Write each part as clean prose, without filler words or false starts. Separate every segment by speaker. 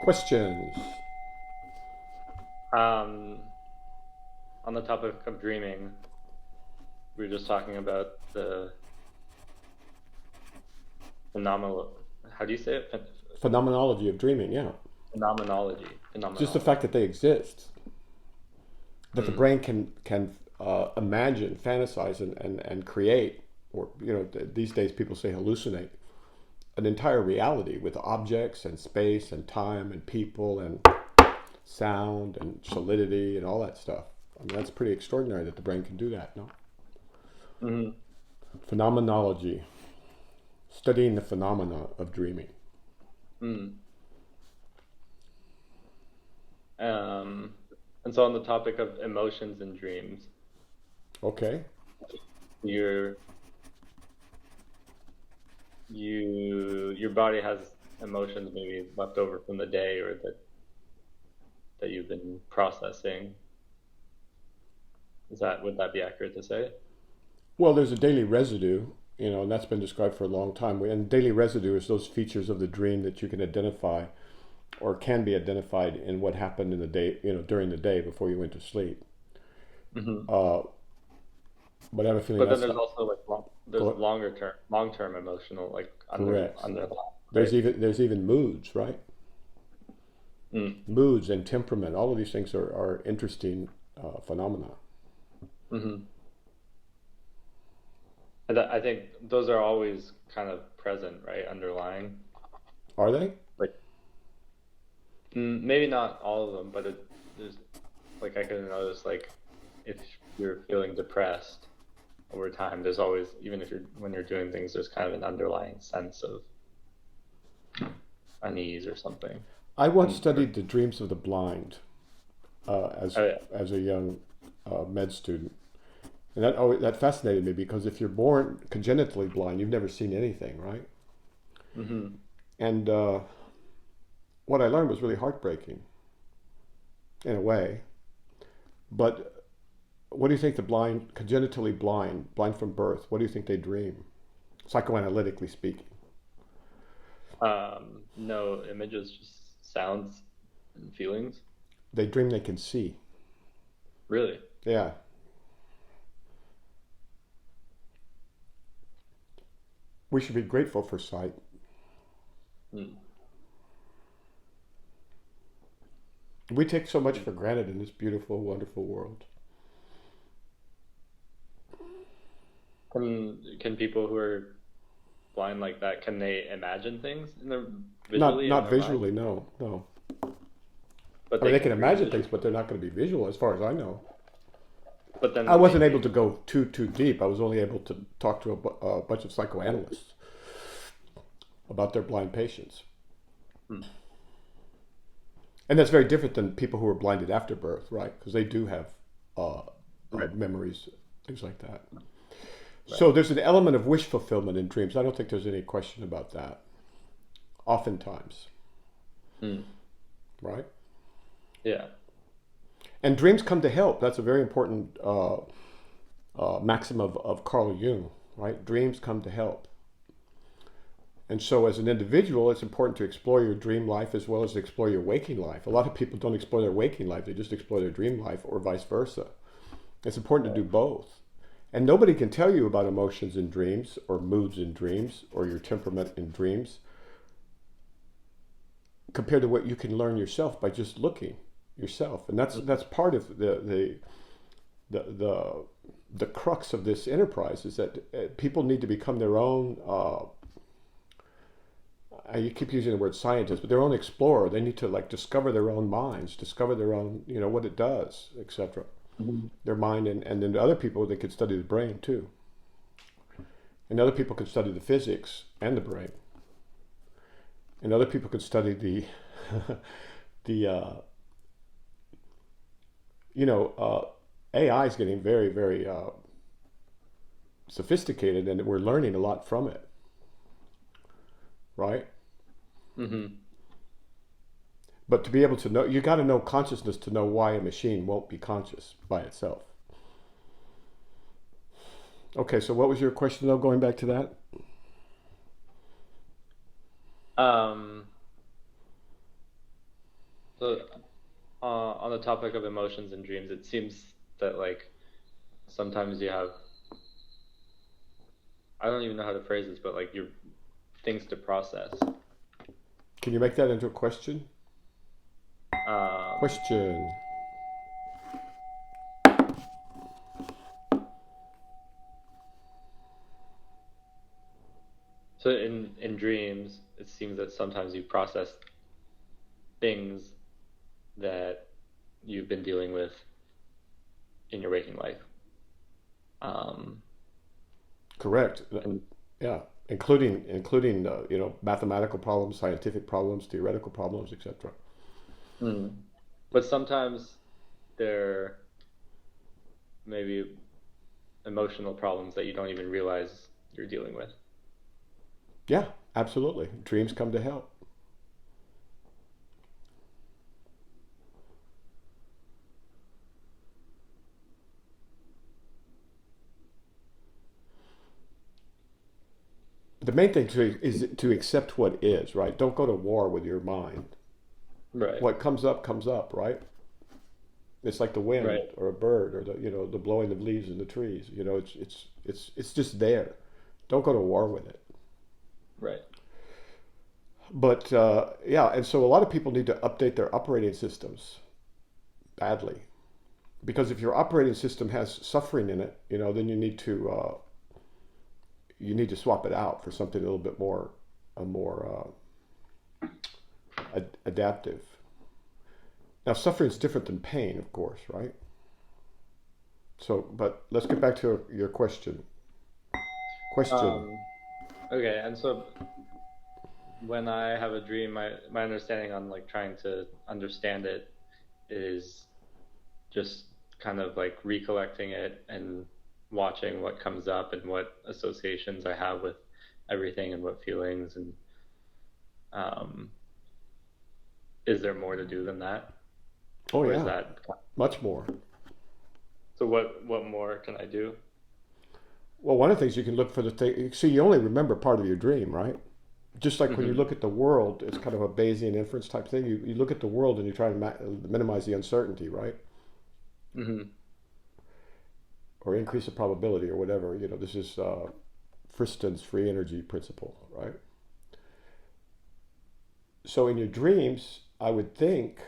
Speaker 1: Questions.
Speaker 2: Um, on the topic of dreaming, we were just talking about the phenomenal. How do you say it?
Speaker 1: Phenomenology of dreaming, yeah.
Speaker 2: Phenomenology.
Speaker 1: Just the fact
Speaker 2: Phenomenology.
Speaker 1: that they exist, that the
Speaker 2: Mm,
Speaker 1: brain can imagine, fantasize, and create, or these days people say hallucinate, an entire reality with objects and space and time and people and sound and solidity and all that stuff. I mean, that's pretty extraordinary that the brain can do that, no?
Speaker 2: mm,
Speaker 1: Phenomenology, studying the phenomena of dreaming.
Speaker 2: mm. Um, and so on the topic of emotions and dreams,
Speaker 1: Okay.
Speaker 2: your your body has emotions maybe left over from the day or that you've been processing. Would that be accurate to say?
Speaker 1: Well, there's a daily residue, and that's been described for a long time. And daily residue is those features of the dream that you can identify or can be identified in what happened in the day, during the day before you went to sleep.
Speaker 2: Hmm.
Speaker 1: Uh, but I have a feeling
Speaker 2: But then
Speaker 1: that's
Speaker 2: there's
Speaker 1: not
Speaker 2: also like there's
Speaker 1: co-
Speaker 2: long term emotional like
Speaker 1: correct.
Speaker 2: under
Speaker 1: There's
Speaker 2: right?
Speaker 1: even moods, right?
Speaker 2: Mm.
Speaker 1: Moods and temperament. All of these things are interesting phenomena.
Speaker 2: Hmm. I think those are always kind of present, right? Underlying,
Speaker 1: Are they?
Speaker 2: like maybe not all of them, but there's like I can notice like if you're feeling depressed over time, there's always even if you're when you're doing things, there's kind of an underlying sense of unease or something.
Speaker 1: I once
Speaker 2: And or,
Speaker 1: studied the dreams of the blind
Speaker 2: oh yeah.
Speaker 1: as a young med student. And that fascinated me because if you're born congenitally blind, you've never seen anything, right?
Speaker 2: Hmm.
Speaker 1: And what I learned was really heartbreaking in a way. But what do you think the blind, congenitally blind from birth, what do you think they dream, psychoanalytically speaking?
Speaker 2: No images, just sounds and feelings.
Speaker 1: They dream they can see.
Speaker 2: Really?
Speaker 1: Yeah. We should be grateful for sight.
Speaker 2: Mm.
Speaker 1: We take so much for granted in this beautiful, wonderful world.
Speaker 2: Can people who are blind like that, can they imagine things in their
Speaker 1: Not
Speaker 2: visually in
Speaker 1: not
Speaker 2: their mind?
Speaker 1: visually, no, no.
Speaker 2: But
Speaker 1: I mean,
Speaker 2: they
Speaker 1: they can
Speaker 2: can read
Speaker 1: imagine
Speaker 2: visually.
Speaker 1: things, but they're not going to be visual, as far as I know.
Speaker 2: But
Speaker 1: I
Speaker 2: then
Speaker 1: wasn't
Speaker 2: maybe
Speaker 1: able to go too deep. I was only able to talk to a bunch of psychoanalysts about their blind patients,
Speaker 2: hmm,
Speaker 1: and that's very different than people who are blinded after birth, right? Because they do have
Speaker 2: right,
Speaker 1: memories, things like that.
Speaker 2: right.
Speaker 1: So there's an element of wish fulfillment in dreams. I don't think there's any question about that. Oftentimes,
Speaker 2: Mm.
Speaker 1: right?
Speaker 2: Yeah.
Speaker 1: And dreams come to help. That's a very important maxim of Carl Jung, right? Dreams come to help. And so, as an individual, it's important to explore your dream life as well as explore your waking life. A lot of people don't explore their waking life, they just explore their dream life, or vice versa. It's important to do both. And nobody can tell you about emotions in dreams, or moods in dreams, or your temperament in dreams, compared to what you can learn yourself by just looking yourself. And that's part of the, the, the crux of this enterprise is that people need to become their own you keep using the word scientist, but their own explorer. They need to like discover their own minds, discover their own, what it does, etc.
Speaker 2: Mhm.
Speaker 1: Their mind, and then other people they could study the brain too, and other people could study the physics and the brain, and other people could study the the you know AI is getting very very sophisticated, and we're learning a lot from it, right?
Speaker 2: Mhm.
Speaker 1: But to be able to know, you got to know consciousness to know why a machine won't be conscious by itself. Okay, so what was your question though? Going back to that,
Speaker 2: Um, So, on the topic of emotions and dreams, it seems that like sometimes you have, I don't even know how to phrase this, but like your things to process.
Speaker 1: Can you make that into a question?
Speaker 2: Um,
Speaker 1: Question.
Speaker 2: so in dreams, it seems that sometimes you process things that you've been dealing with in your waking life. Um,
Speaker 1: Correct.
Speaker 2: and
Speaker 1: Yeah, including mathematical problems, scientific problems, theoretical problems, etc.
Speaker 2: mm, but sometimes there may be emotional problems that you don't even realize you're dealing with.
Speaker 1: Yeah, absolutely. Dreams come to help. The main thing is to accept what is, right? Don't go to war with your mind.
Speaker 2: Right,
Speaker 1: What comes up, right? It's like the wind
Speaker 2: right,
Speaker 1: or a bird or the blowing of leaves in the trees. It's just there. Don't go to war with it.
Speaker 2: right.
Speaker 1: But yeah, and so a lot of people need to update their operating systems badly because if your operating system has suffering in it, then you need to swap it out for something a little bit more adaptive. Now, suffering is different than pain, of course, right? So, but let's get back to your question. Question.
Speaker 2: Um, okay, and so when I have a dream, my understanding on like trying to understand it is just kind of like recollecting it and watching what comes up and what associations I have with everything and what feelings and um, is there more to do than that,
Speaker 1: Oh
Speaker 2: or is
Speaker 1: yeah,
Speaker 2: that
Speaker 1: much more.
Speaker 2: so? What more can I do?
Speaker 1: Well, one of the things you can look for the thing. See, you only remember part of your dream, right? Just like when you
Speaker 2: Hmm.
Speaker 1: look at the world, it's kind of a Bayesian inference type thing. You look at the world and you try to minimize the uncertainty, right?
Speaker 2: Hmm.
Speaker 1: Or increase the probability or whatever. This is Friston's free energy principle, right? So in your dreams, I would think,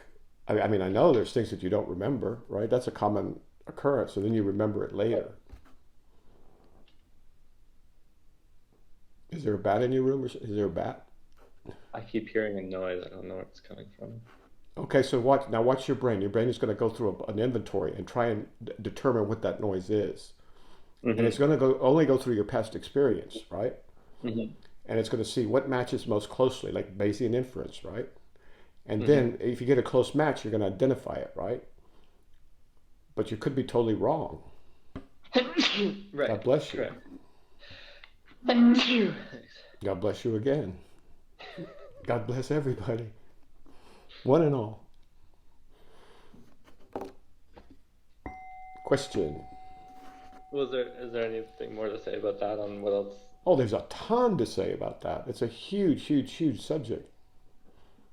Speaker 1: I know there's things that you don't remember, right? That's a common occurrence, and then you remember it later. Is there a bat in your room, or is there a bat?
Speaker 2: I keep hearing a noise. I don't know where it's coming from.
Speaker 1: Okay, so watch your brain. Your brain is going to go through an inventory and try and determine what that noise is. And it's
Speaker 2: Hmm.
Speaker 1: going to only go through your past experience, right?
Speaker 2: Hmm.
Speaker 1: And it's going to see what matches most closely, like Bayesian inference, right? And
Speaker 2: Hmm.
Speaker 1: then if you get a close match, you're going to identify it, right? But you could be totally wrong.
Speaker 2: Right.
Speaker 1: God bless you.
Speaker 2: Correct. Thank you.
Speaker 1: God bless you again. God bless everybody, one and all. Question.
Speaker 2: Was there is there anything more to say about that on what else?
Speaker 1: Oh, there's a ton to say about that. It's a huge, huge, huge subject.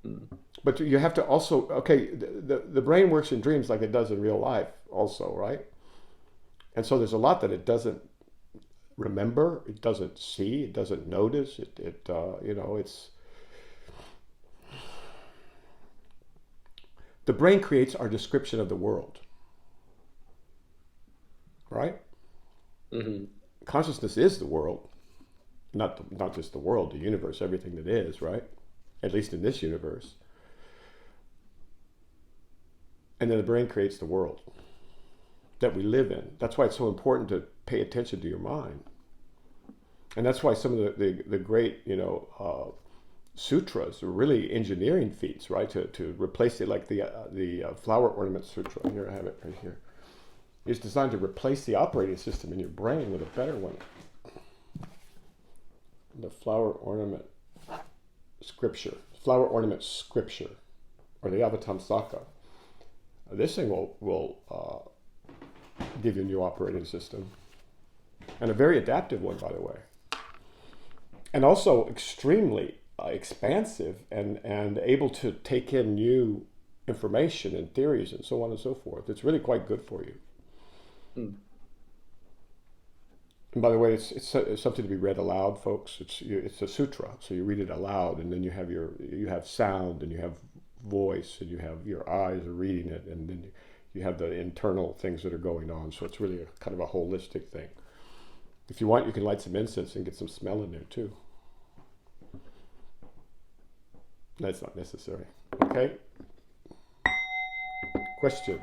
Speaker 2: Mm.
Speaker 1: But you have to also, okay, the brain works in dreams like it does in real life, also, right? And so there's a lot that it doesn't remember, it doesn't see, it doesn't notice. It's the brain creates our description of the world, right?
Speaker 2: Hmm.
Speaker 1: Consciousness is the world, not just the world, the universe, everything that is, right? At least in this universe. And then the brain creates the world that we live in. That's why it's so important to pay attention to your mind. And that's why some of the great, sutras are really engineering feats, right? To replace it, like the flower ornament sutra. Here I have it right here. It's designed to replace the operating system in your brain with a better one. The flower ornament scripture, or the Avatamsaka. This thing will give you a new operating system, and a very adaptive one, by the way, and also extremely expansive and able to take in new information and theories and so on and so forth. It's really quite good for you.
Speaker 2: Hmm.
Speaker 1: And by the way, it's something to be read aloud, folks. It's a sutra, so you read it aloud, and then you have sound, and you have voice, and you have your eyes are reading it, and then you have the internal things that are going on. So it's really kind of a holistic thing. If you want, you can light some incense and get some smell in there too. That's not necessary. Okay. Question.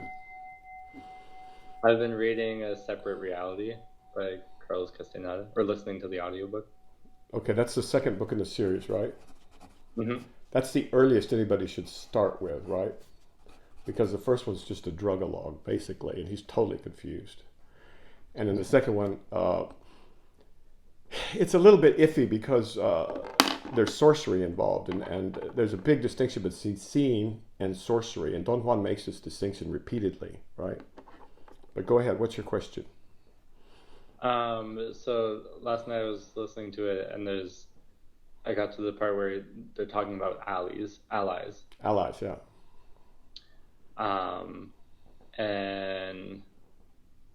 Speaker 2: I've been reading A Separate Reality by Carlos Castaneda, or listening to the audiobook.
Speaker 1: Okay, that's the second book in the series, right?
Speaker 2: Mm-hmm.
Speaker 1: That's the earliest anybody should start with, right? Because the first one's just a drug-a-log, basically, and he's totally confused. And in the second one, it's a little bit iffy because there's sorcery involved, and there's a big distinction between seeing and sorcery, and Don Juan makes this distinction repeatedly, right? But go ahead, what's your question?
Speaker 2: So last night I was listening to it, and I got to the part where they're talking about allies.
Speaker 1: Allies, yeah.
Speaker 2: And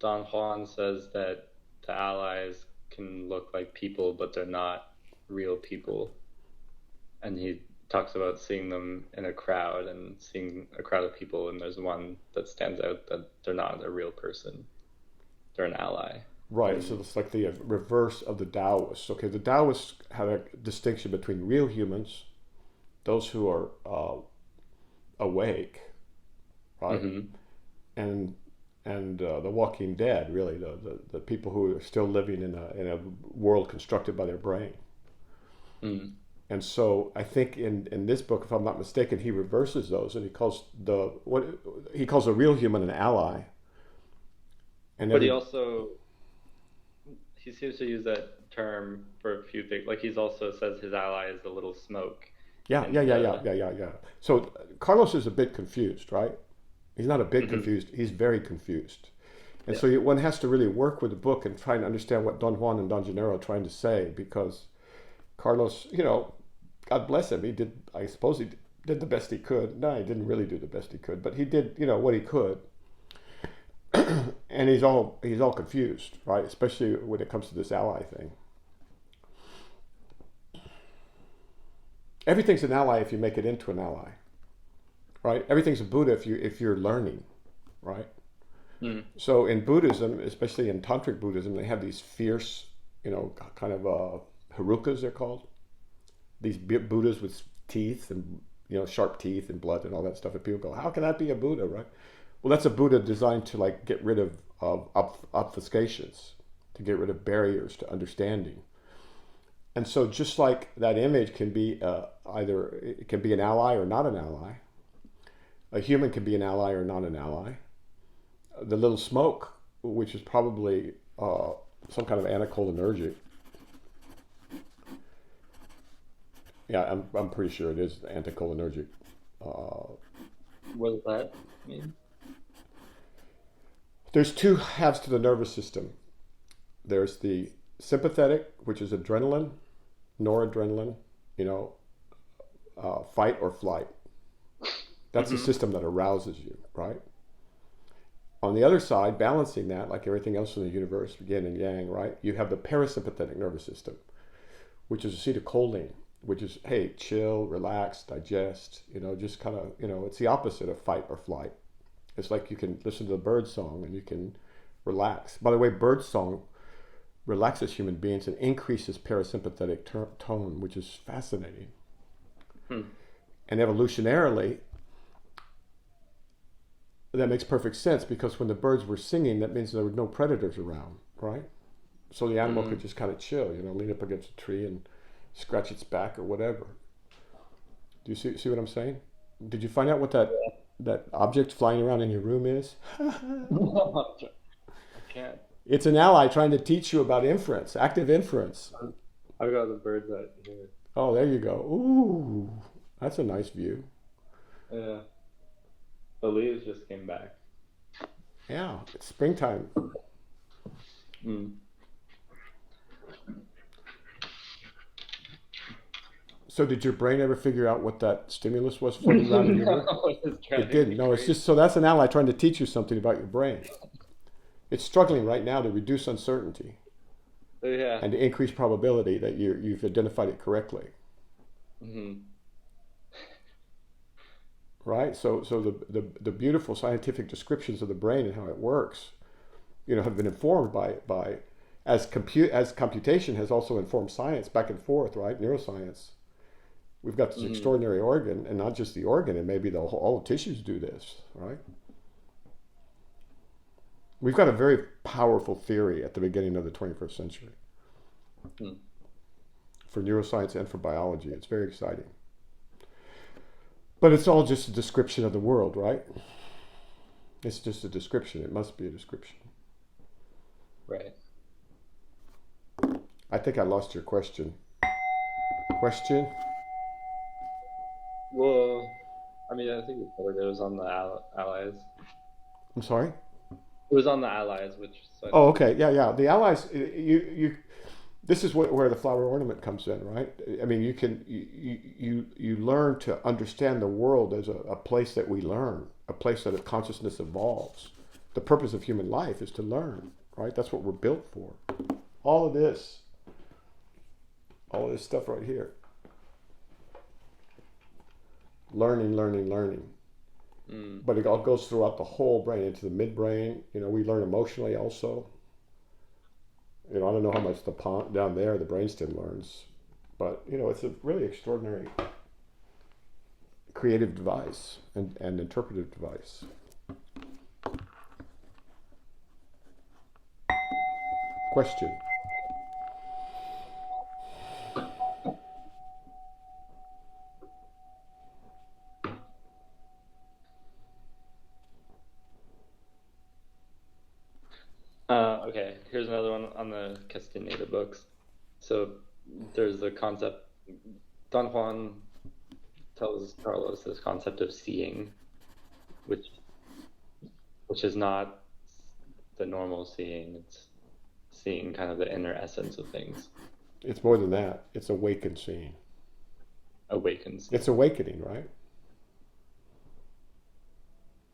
Speaker 2: Don Juan says that the allies can look like people, but they're not real people. And he talks about seeing them in a crowd and seeing a crowd of people, and there's one that stands out that they're not a real person. They're an ally.
Speaker 1: Right, so it's like the reverse of the Taoists. Okay, the Taoists have a distinction between real humans, those who are awake, right, and the walking dead, really, the people who are still living in a world constructed by their brain.
Speaker 2: Mm.
Speaker 1: And so I think in this book, if I'm not mistaken, he reverses those, and he calls a real human an ally.
Speaker 2: But he seems to use that term for a few things. Like he also says his ally is the little smoke.
Speaker 1: Yeah. So Carlos is a bit confused, right? He's not a bit confused. He's very confused. And so one has to really work with the book and try and understand what Don Juan and Don Gennaro are trying to say, because Carlos, God bless him. I suppose he did the best he could. No, he didn't really do the best he could, but he did, what he could. And he's all confused, right? Especially when it comes to this ally thing. Everything's an ally if you make it into an ally, right? Everything's a Buddha if you're learning, right?
Speaker 2: Mm.
Speaker 1: So in Buddhism, especially in Tantric Buddhism, they have these fierce, kind of harukas, they're called. These Buddhas with teeth and sharp teeth and blood and all that stuff. And people go, how can that be a Buddha, right? Well, that's a Buddha designed to get rid of obfuscations, to get rid of barriers to understanding. And so just like that image can be either it can be an ally or not an ally. A human can be an ally or not an ally. The little smoke, which is probably some kind of anticholinergic. Yeah, I'm pretty sure it is anticholinergic.
Speaker 2: What does that mean?
Speaker 1: There's two halves to the nervous system. There's the sympathetic, which is adrenaline, noradrenaline, fight or flight. That's the system that arouses you, right? On the other side, balancing that, like everything else in the universe, yin and yang, right? You have the parasympathetic nervous system, which is acetylcholine, which is, hey, chill, relax, digest, just kind of, it's the opposite of fight or flight. It's like you can listen to the bird song and you can relax. By the way, bird song relaxes human beings and increases parasympathetic tone, which is fascinating. And evolutionarily, that makes perfect sense, because when the birds were singing, that means there were no predators around, right? So the animal could just kind of chill, lean up against a tree and scratch its back or whatever. Do you see what I'm saying? Did you find out what that object flying around in your room is?
Speaker 2: I can't.
Speaker 1: It's an ally trying to teach you about inference, active inference.
Speaker 2: I've got the birds out here.
Speaker 1: Oh, there you go. Ooh, that's a nice view.
Speaker 2: Yeah. The leaves just came back.
Speaker 1: Yeah, it's springtime. So did your brain ever figure out what that stimulus was floating around in your brain?
Speaker 2: No, it's
Speaker 1: It
Speaker 2: driving
Speaker 1: didn't.
Speaker 2: me
Speaker 1: No, it's
Speaker 2: crazy.
Speaker 1: just so that's an ally trying to teach you something about your brain. It's struggling right now to reduce uncertainty
Speaker 2: Yeah.
Speaker 1: and to increase probability that you've identified it correctly.
Speaker 2: Hmm.
Speaker 1: Right? So the beautiful scientific descriptions of the brain and how it works, have been informed by as computation has also informed science back and forth, right? Neuroscience. We've got this
Speaker 2: Hmm.
Speaker 1: extraordinary organ, and not just the organ, and maybe all the tissues do this, right? We've got a very powerful theory at the beginning of the 21st century
Speaker 2: Hmm.
Speaker 1: for neuroscience and for biology. It's very exciting. But it's all just a description of the world, right? It's just a description. It must be a description.
Speaker 2: Right.
Speaker 1: I think I lost your question. Question?
Speaker 2: Well, I mean, I think we covered it. It was on the allies.
Speaker 1: I'm sorry?
Speaker 2: It was on the allies, which so I
Speaker 1: Oh,
Speaker 2: think.
Speaker 1: okay. Yeah, yeah. The allies, this is where the flower ornament comes in, right? I mean, you learn to understand the world as a place that we learn, a place that consciousness evolves. The purpose of human life is to learn, right? That's what we're built for. All of this, all of this stuff right here. Learning, learning, learning.
Speaker 2: Mm.
Speaker 1: But it all goes throughout the whole brain, into the midbrain. We learn emotionally also. I don't know how much down there the brainstem learns, but it's a really extraordinary creative device and interpretive device. Question.
Speaker 2: Okay, here's another one on the Castaneda books. So there's the concept. Don Juan tells Carlos this concept of seeing, which is not the normal seeing. It's seeing kind of the inner essence of things.
Speaker 1: It's more than that. It's awakened seeing.
Speaker 2: Awakens.
Speaker 1: It's awakening, right?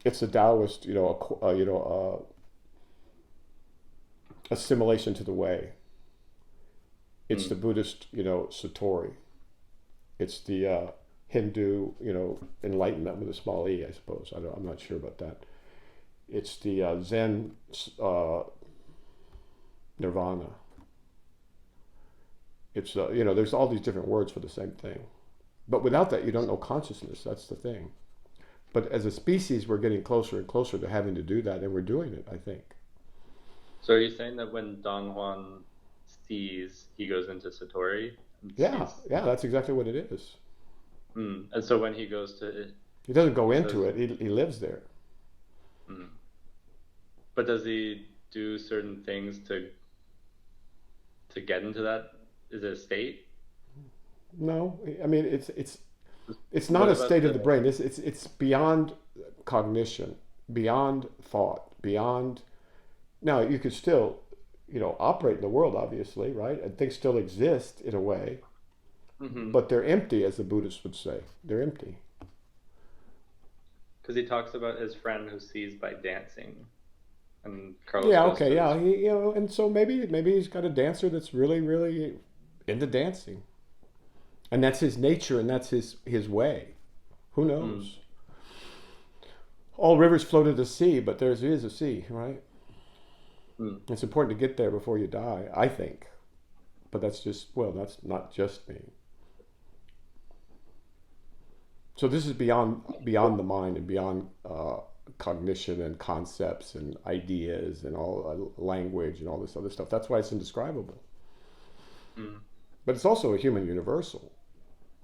Speaker 1: It's the Taoist, assimilation to the way. It's the Buddhist, satori. It's the Hindu, enlightenment with a small e, I suppose. I'm not sure about that. It's the Zen nirvana. It's there's all these different words for the same thing, but without that, you don't know consciousness. That's the thing. But as a species, we're getting closer and closer to having to do that, and we're doing it, I think.
Speaker 2: So are you saying that when Don Juan sees, he goes into Satori and
Speaker 1: Yeah,
Speaker 2: sees?
Speaker 1: yeah, that's exactly what it is.
Speaker 2: And so when he goes to,
Speaker 1: He doesn't go
Speaker 2: he
Speaker 1: into
Speaker 2: says,
Speaker 1: it. He lives there.
Speaker 2: mm. But does he do certain things to get into that? Is it a state?
Speaker 1: No, I mean it's not
Speaker 2: What
Speaker 1: a
Speaker 2: about
Speaker 1: state of the
Speaker 2: the?
Speaker 1: brain. It's beyond cognition, beyond thought, beyond. Now you could still, operate in the world, obviously, right? And things still exist in a way,
Speaker 2: Mm-hmm.
Speaker 1: but they're empty, as the Buddhists would say. They're empty.
Speaker 2: Because he talks about his friend who sees by dancing, and Carlos
Speaker 1: Yeah.
Speaker 2: goes
Speaker 1: Okay.
Speaker 2: to his.
Speaker 1: Yeah. And so maybe he's got a dancer that's really really into dancing, and that's his nature, and that's his way. Who
Speaker 2: Mm,
Speaker 1: knows? All rivers flow to the sea, but there is a sea, right?
Speaker 2: mm,
Speaker 1: It's important to get there before you die, I think. But that's not just me. So this is beyond the mind and beyond cognition and concepts and ideas and all language and all this other stuff. That's why it's indescribable.
Speaker 2: mm.
Speaker 1: But it's also a human universal,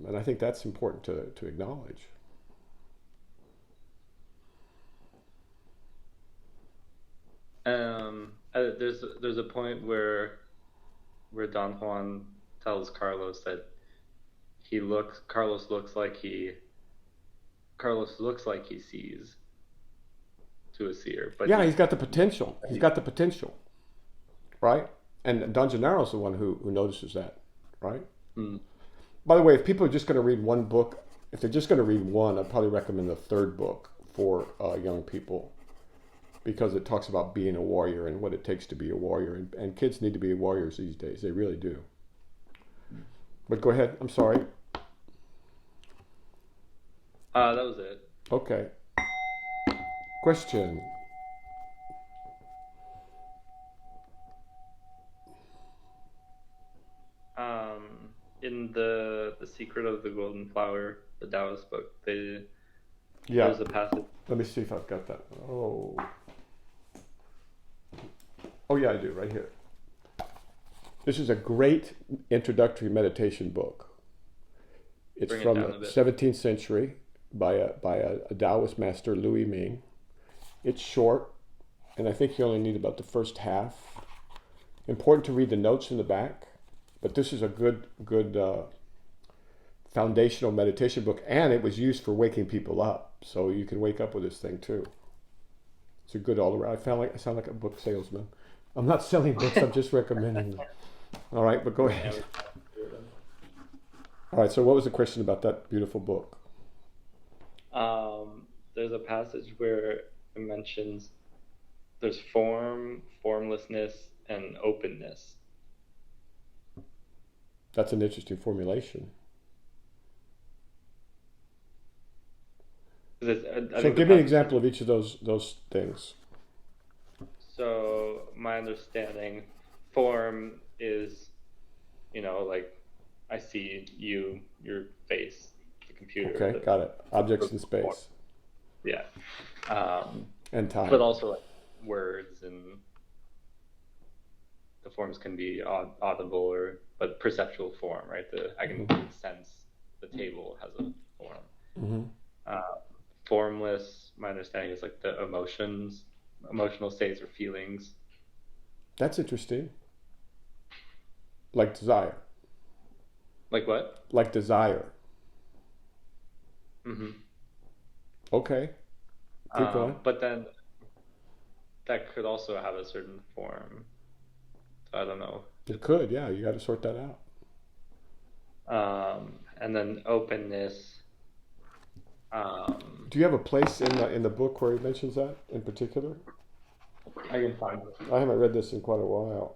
Speaker 1: and I think that's important to acknowledge.
Speaker 2: There's a point where Don Juan tells Carlos that he looks Carlos looks like he Carlos looks like he sees to a seer, but
Speaker 1: Yeah, he's got the potential. He's
Speaker 2: he
Speaker 1: got the potential, right? And Don Gennaro's the one who notices that, right?
Speaker 2: mm,
Speaker 1: By the way, if people are just going to read one book, if they're just going to read one, I'd probably recommend the third book for young people, because it talks about being a warrior and what it takes to be a warrior. And kids need to be warriors these days. They really do. But go ahead. I'm sorry.
Speaker 2: That was it.
Speaker 1: Okay. Question.
Speaker 2: In the Secret of the Golden Flower, the Taoist book,
Speaker 1: Yeah.
Speaker 2: there's a passage.
Speaker 1: Let me see if I've got that. Oh. Oh yeah, I do, right here. This is a great introductory meditation book. It's
Speaker 2: Bring it
Speaker 1: from
Speaker 2: down
Speaker 1: the
Speaker 2: a bit.
Speaker 1: 17th century by a Taoist master, Louis Ming. It's short, and I think you only need about the first half. Important to read the notes in the back, but this is a good foundational meditation book, and it was used for waking people up, so you can wake up with this thing too. It's a good all around. I sound like a book salesman. I'm not selling books. I'm just recommending them. All right, but go ahead. All right. So, what was the question about that beautiful book?
Speaker 2: There's a passage where it mentions there's form, formlessness, and openness.
Speaker 1: That's an interesting formulation. So, give me an example of each of those things.
Speaker 2: So my understanding, form is, like I see you, your face, the computer.
Speaker 1: Okay, got it. Objects in space.
Speaker 2: Yeah.
Speaker 1: And time.
Speaker 2: But also like words, and the forms can be audible but perceptual form, right? I can sense the table has a form.
Speaker 1: Mm-hmm.
Speaker 2: Formless, my understanding is like the emotional states or feelings.
Speaker 1: That's interesting. Like desire.
Speaker 2: Like what?
Speaker 1: Like desire.
Speaker 2: Mm-hmm.
Speaker 1: Okay. Keep going.
Speaker 2: But then that could also have a certain form. So I don't know.
Speaker 1: It could, yeah. You got to sort that
Speaker 2: out. And then openness.
Speaker 1: Do you have a place in the book where he mentions that in particular?
Speaker 2: I can find it.
Speaker 1: I haven't read this in quite a while.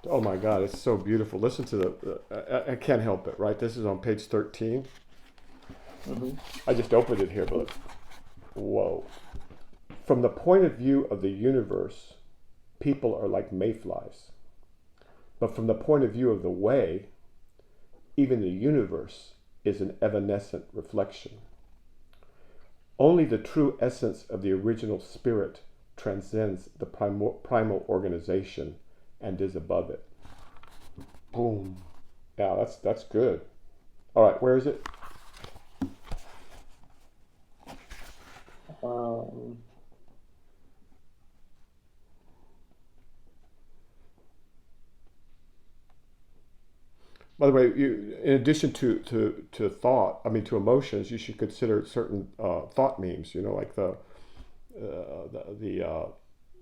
Speaker 1: Oh my God, it's so beautiful. Listen to I can't help it, right? This is on page 13.
Speaker 2: Mm-hmm.
Speaker 1: I just opened it here, but whoa. From the point of view of the universe, people are like mayflies. But from the point of view of the way, even the universe is an evanescent reflection. Only the true essence of the original spirit transcends the primal organization and is above it. Boom. Yeah, that's good. All right, where is it? By the way, in addition to thought, to emotions, you should consider certain thought memes. Like the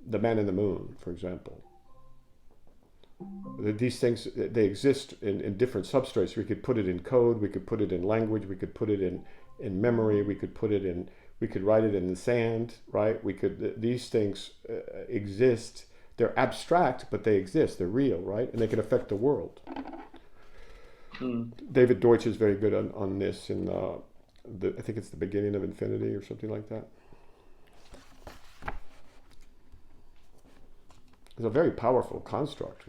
Speaker 1: man in the moon, for example. These things, they exist in different substrates. We could put it in code. We could put it in language. We could put it in memory. We could put it in. We could write it in the sand, right? These things exist. They're abstract, but they exist. They're real, right? And they can affect the world. David Deutsch is very good on this in I think it's The Beginning of Infinity or something like that. It's a very powerful construct,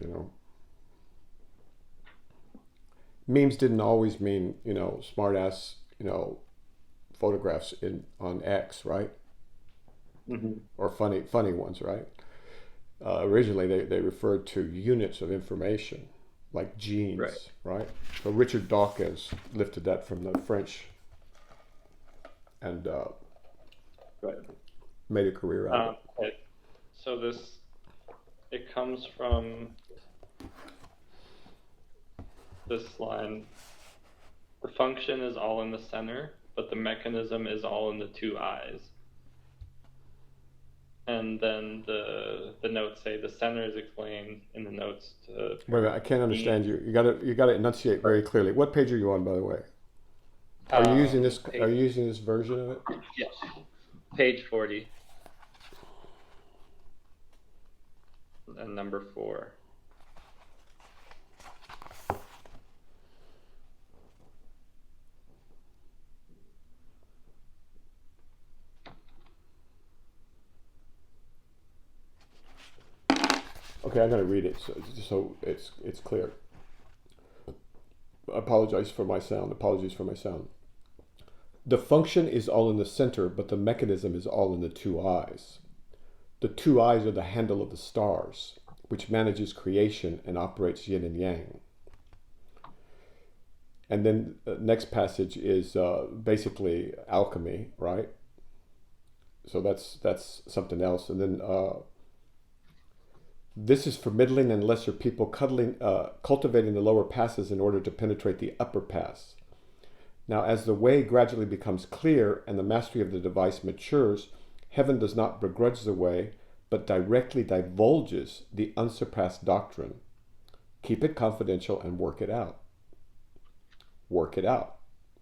Speaker 1: Memes didn't always mean, smart-ass, photographs on X, right?
Speaker 2: Mm-hmm.
Speaker 1: Or funny ones, right? Originally, they referred to units of information, like genes, right? So Richard Dawkins lifted that from the French and made a career out of it.
Speaker 2: So it comes from this line: the function is all in the center, but the mechanism is all in the two eyes. And then the notes say the center is explained in the notes to.
Speaker 1: Wait a minute, I can't understand you. You got to enunciate very clearly. What page are you on, by the way? Are you using this? Are you using this version of it?
Speaker 2: Yes. Page 40. And number 4.
Speaker 1: Okay, I'm going to read it so it's clear. Apologies for my sound. The function is all in the center, but the mechanism is all in the two eyes. The two eyes are the handle of the stars, which manages creation and operates yin and yang. And then the next passage is basically alchemy, right? So that's something else. And then this is for middling and lesser people cultivating the lower passes in order to penetrate the upper pass. Now, as the way gradually becomes clear and the mastery of the device matures, heaven does not begrudge the way, but directly divulges the unsurpassed doctrine. Keep it confidential and work it out. Work it out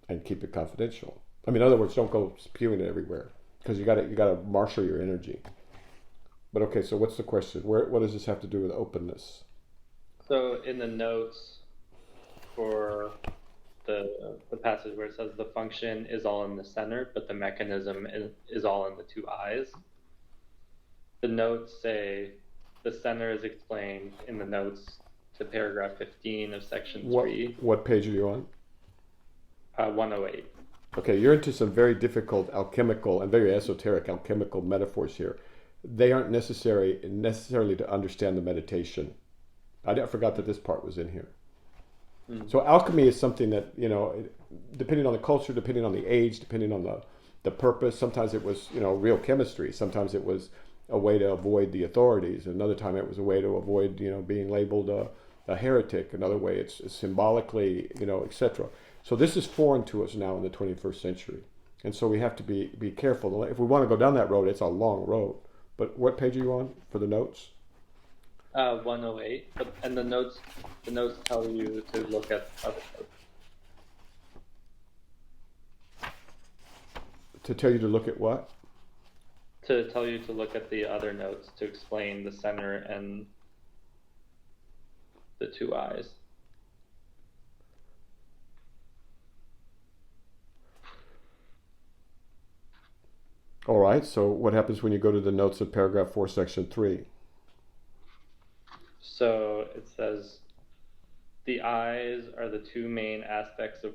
Speaker 1: and keep it confidential. I mean, in other words, don't go spewing it everywhere, because you got to marshal your energy. But okay, so what's the question? What does this have to do with openness?
Speaker 2: So in the notes for the passage where it says the function is all in the center, but the mechanism is all in the two eyes, the notes say the center is explained in the notes to paragraph 15 of section 3.
Speaker 1: What page are you on?
Speaker 2: 108.
Speaker 1: Okay, you're into some very difficult alchemical and very esoteric alchemical metaphors here. They aren't necessarily to understand the meditation. I forgot that this part was in here. So alchemy is something that, depending on the culture, depending on the age, depending on the purpose, sometimes it was, real chemistry. Sometimes it was a way to avoid the authorities. Another time it was a way to avoid, being labeled a heretic. Another way it's symbolically, etc. So this is foreign to us now in the 21st century. And so we have to be careful. If we want to go down that road, it's a long road. But what page are you on for the notes?
Speaker 2: 108. And the notes tell you to look at other notes.
Speaker 1: To tell you to look at what?
Speaker 2: To tell you to look at the other notes to explain the center and the two eyes.
Speaker 1: All right, so what happens when you go to the notes of paragraph 4, section 3?
Speaker 2: So it says, the eyes are the two main aspects of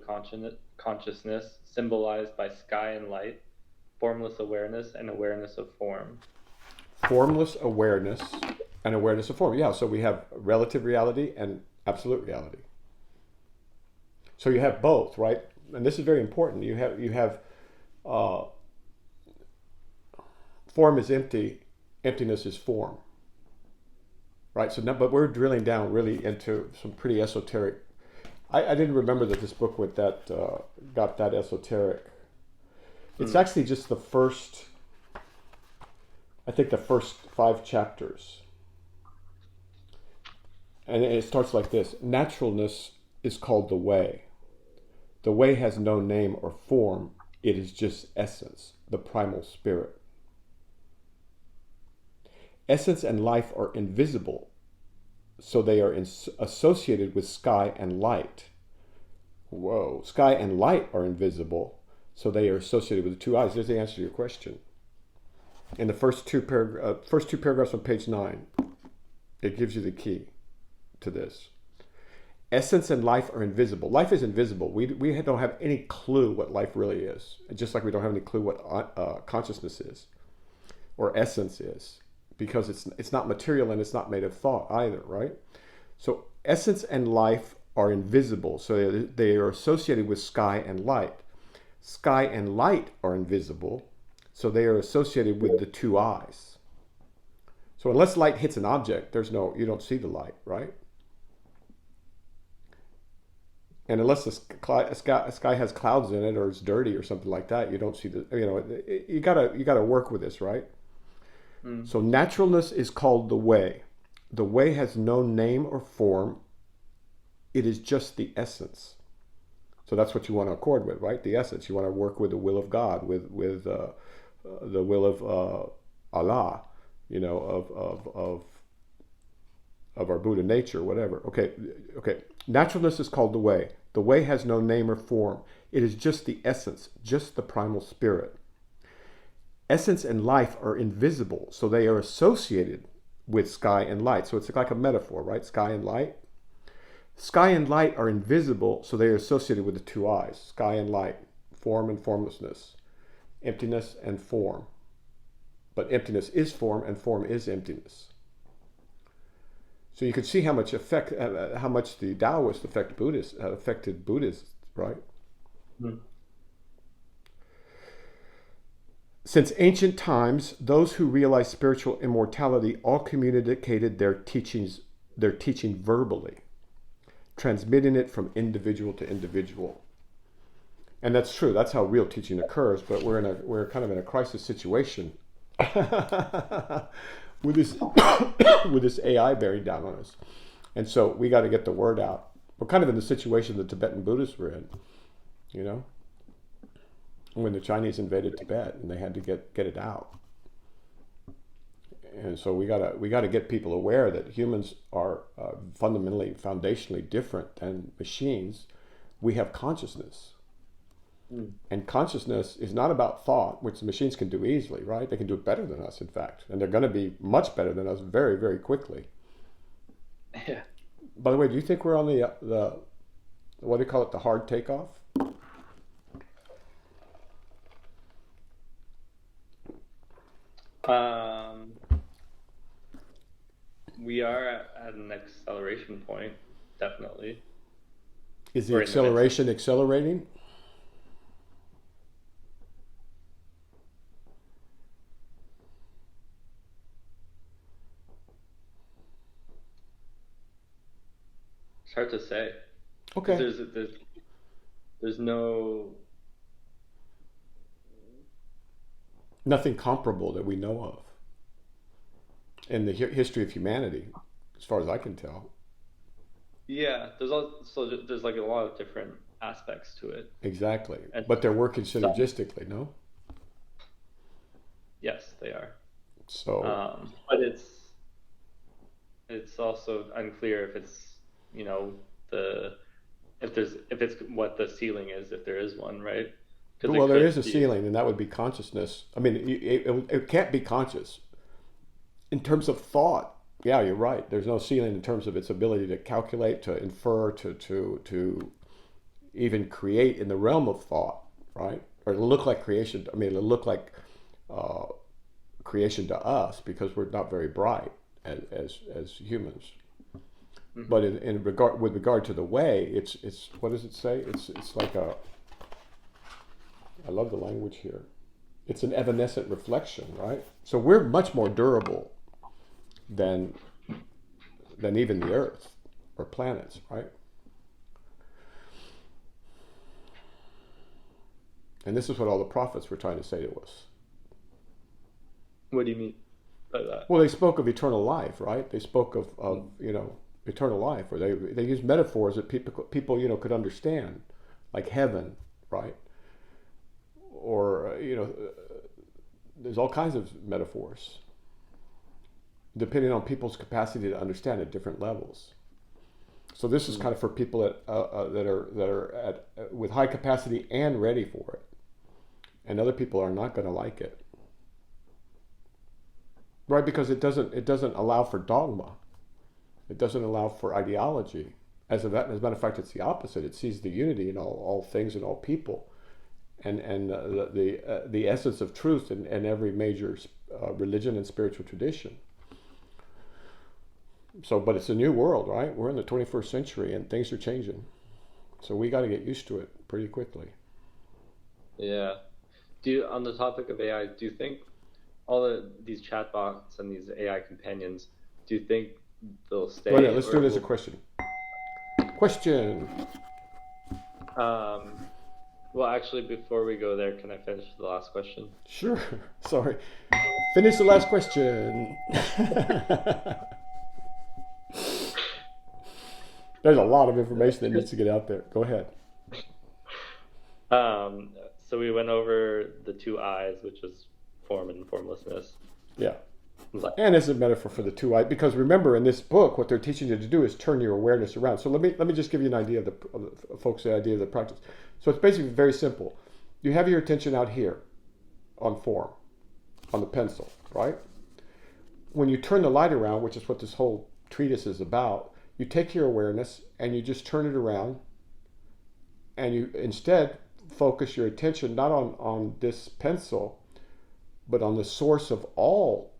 Speaker 2: consciousness, symbolized by sky and light, formless awareness and awareness of form.
Speaker 1: Formless awareness and awareness of form. Yeah, so we have relative reality and absolute reality. So you have both, right? And this is very important. You have form is empty, emptiness is form. Right, so now, but we're drilling down really into some pretty esoteric. I didn't remember that this book with that got that esoteric. It's actually just the first 5 chapters. And it starts like this. Naturalness is called the way. The way has no name or form. It is just essence, the primal spirit. Essence and life are invisible, so they are associated with sky and light. Whoa, sky and light are invisible, so they are associated with the two eyes. There's the answer to your question. In the first two paragraphs on page 9, it gives you the key to this. Essence and life are invisible. Life is invisible. We don't have any clue what life really is, just like we don't have any clue what consciousness is or essence is. Because it's not material and it's not made of thought either, right? So essence and life are invisible, so they are associated with sky and light. Sky and light are invisible, so they are associated with the two eyes. So unless light hits an object, you don't see the light, right? And unless the sky has clouds in it, or it's dirty or something like that, you don't see the. You gotta work with this, right? So naturalness is called the way. The way has no name or form. It is just the essence. So that's what you want to accord with, right? The essence. You want to work with the will of God, with the will of Allah, of our Buddha nature, whatever. Okay. Naturalness is called the way. The way has no name or form. It is just the essence, just the primal spirit. Essence and life are invisible, so they are associated with sky and light. So it's like a metaphor, right? Sky and light. Sky and light are invisible, so they are associated with the two eyes. Sky and light, form and formlessness, emptiness and form. But emptiness is form, and form is emptiness. So you can see how much the Taoists affected Buddhists, right? Since ancient times, those who realized spiritual immortality all communicated their teaching verbally, transmitting it from individual to individual. And that's true. That's how real teaching occurs. But we're kind of in a crisis situation with this AI bearing down on us, and so we got to get the word out. We're kind of in the situation the Tibetan Buddhists were in, when the Chinese invaded Tibet and they had to get it out. And so we gotta get people aware that humans are fundamentally, foundationally different than machines. We have consciousness. And consciousness is not about thought, which the machines can do easily, right? They can do it better than us, in fact. And they're going to be much better than us very, very quickly.
Speaker 2: Yeah.
Speaker 1: By the way, do you think we're on the what do you call it, the hard takeoff?
Speaker 2: We are at an acceleration point, definitely.
Speaker 1: Is the acceleration accelerating?
Speaker 2: It's hard to say.
Speaker 1: Okay.
Speaker 2: There's
Speaker 1: nothing comparable that we know of in the history of humanity, as far as I can tell.
Speaker 2: Yeah, there's like a lot of different aspects to it.
Speaker 1: Exactly. But they're working synergistically, no?
Speaker 2: Yes, they are.
Speaker 1: So
Speaker 2: but it's also unclear if it's if it's what the ceiling is, if there is one, right?
Speaker 1: Well, there is a ceiling, and that would be consciousness. I mean, it can't be conscious. In terms of thought, yeah, you're right. There's no ceiling in terms of its ability to calculate, to infer, to even create in the realm of thought, right? Or it'll look like creation. I mean, it'll look like creation to us because we're not very bright as humans. But with regard to the way, it's what does it say? It's like a. I love the language here. It's an evanescent reflection, right? So we're much more durable than even the Earth or planets, right? And this is what all the prophets were trying to say to us.
Speaker 2: What do you mean by that?
Speaker 1: Well, they spoke of eternal life, right? They spoke of eternal life, or they used metaphors that people could understand, like heaven, right? Or there's all kinds of metaphors depending on people's capacity to understand at different levels. So this is kind of for people that are with high capacity and ready for it, and other people are not going to like it, right? Because it doesn't allow for dogma. It doesn't allow for ideology. As a matter of fact, it's the opposite. It sees the unity in all things and all people, and the essence of truth in every major religion and spiritual tradition. So, but it's a new world, right? We're in the 21st century, and things are changing. So we got to get used to it pretty quickly.
Speaker 2: Yeah. On the topic of AI, do you think all these chatbots and these AI companions, do you think they'll stay?
Speaker 1: Wait a minute, let's do it as a question. Question.
Speaker 2: Well, actually, before we go there, can I finish the last question?
Speaker 1: Sure. Sorry. Finish the last question. There's a lot of information that needs to get out there. Go ahead.
Speaker 2: Um, so we went over the two eyes, which is form and formlessness.
Speaker 1: Yeah.
Speaker 2: Like,
Speaker 1: And it's a metaphor for the two eyes, because remember, in this book, what they're teaching you to do is turn your awareness around. So let me just give you an idea folks, the idea of the practice. So it's basically very simple. You have your attention out here on form, on the pencil, right? When you turn the light around, which is what this whole treatise is about, you take your awareness and you just turn it around, and you instead focus your attention not on this pencil, but on the source of all